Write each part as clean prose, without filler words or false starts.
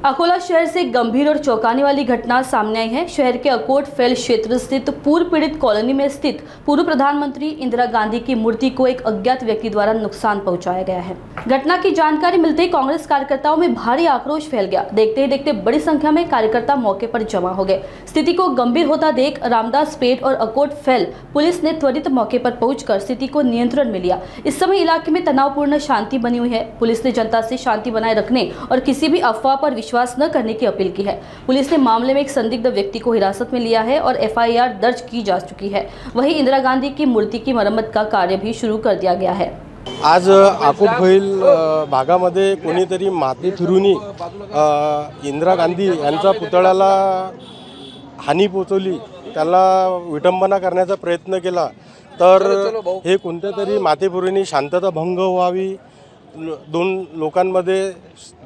अकोला शहर से गंभीर और चौंकाने वाली घटना सामने आई है। शहर के अकोट फैल क्षेत्र स्थित पूर्व पीड़ित कॉलोनी में स्थित पूर्व प्रधानमंत्री इंदिरा गांधी की मूर्ति को एक अज्ञात व्यक्ति द्वारा नुकसान पहुंचाया गया है। घटना की जानकारी मिलते ही कांग्रेस कार्यकर्ताओं में भारी आक्रोश फैल गया। देखते ही देखते बड़ी संख्या में कार्यकर्ता मौके पर जमा हो गए। स्थिति को गंभीर होता देख रामदास पेट और अकोट फैल पुलिस ने त्वरित मौके पर पहुंचकर स्थिति को नियंत्रण में लिया। इस समय इलाके में तनावपूर्ण शांति बनी हुई है। पुलिस ने जनता से शांति बनाए रखने और किसी भी अफवाह पर विश्वास न करने की अपील की है। पुलिस ने मामले में एक संदिग्ध व्यक्ति को हिरासत में लिया है और एफआईआर दर्ज की जा चुकी है। वहीं इंदिरा गांधी की मूर्ति की मरम्मत का कार्य भी शुरू कर दिया गया है। आज अकोटफैल भागामध्ये कोणीतरी माती फिरून इंदिरा गांधी यांचा पुतळ्याला हानी पोचवली, त्याला विटंबना करण्याचा प्रयत्न केला। तर हे कोणत्या तरी माथेफिरूंनी शांतता भंग व्हावी, दोन लोकांमध्ये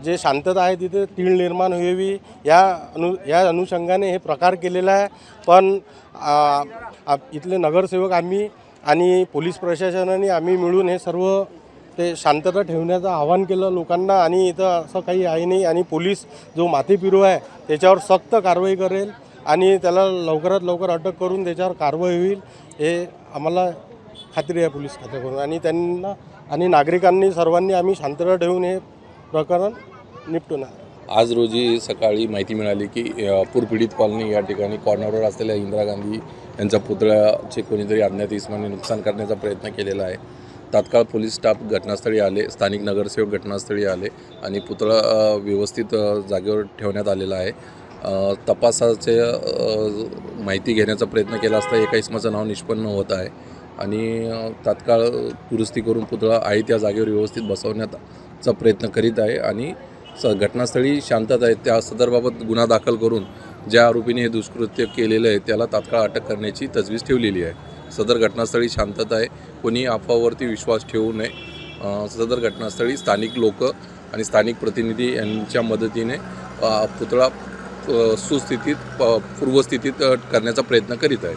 जे शांतता आहे तिथे तीळ निर्माण व्हावी या अनुषंगाने हे प्रकार केलेला आहे। पण इथले नगरसेवक आम्ही आणि पोलीस प्रशासनाने आम्ही मिळून हे सर्व ते शांतता ठेवण्याचं आवाहन केलं लोकांना। आणि इथं असं काही आहे नाही आणि पोलीस जो माथेफिरू आहे त्याच्यावर सक्त कारवाई करेल आणि त्याला लवकरात लवकर अटक करून त्याच्यावर कारवाई होईल हे आम्हाला खात्री आहे पोलीस खात्याकडून। आणि त्यांना आणि नागरिकांनी सर्वांनी आम्ही शांतता ठेवून हे प्रकरण निपटणार। आज रोजी सकाळी माहिती मिळाली की पूरपीडित कॉलनी या ठिकाणी कॉर्नरवर असलेल्या इंदिरा गांधी यांच्या पुतळ्याचे कोणीतरी अज्ञात इसमाने नुकसान करण्याचा प्रयत्न केलेला आहे। तात्काळ पोलीस स्टाफ घटनास्थळी आले, स्थानिक नगरसेवक घटनास्थळी आले आणि पुतळा व्यवस्थित जागेवर ठेवण्यात आलेला आहे। तपासाचे माहिती घेण्याचा प्रयत्न केला असता एका इसमाचं नाव निष्पन्न होत आहे आणि तात्काळ दुरुस्ती करून पुतळा आहे त्या जागेवर व्यवस्थित बसवण्याचा प्रयत्न करीत आहे आणि घटनास्थळी शांतता आहे। त्या संदर्भात गुन्हा दाखल करून ज्या आरोपीने हे दुष्कृत्य केलेलं आहे त्याला तात्काळ अटक करण्याची तजवीज ठेवलेली आहे। सदर घटनास्थळी शांतता आहे, कोणी अफवावरती विश्वास ठेवू नये। सदर घटनास्थळी स्थानिक लोक आणि स्थानिक प्रतिनिधी यांच्या मदतीने पुतळा सुस्थितीत पूर्वस्थितीत करण्याचा प्रयत्न करीत आहे।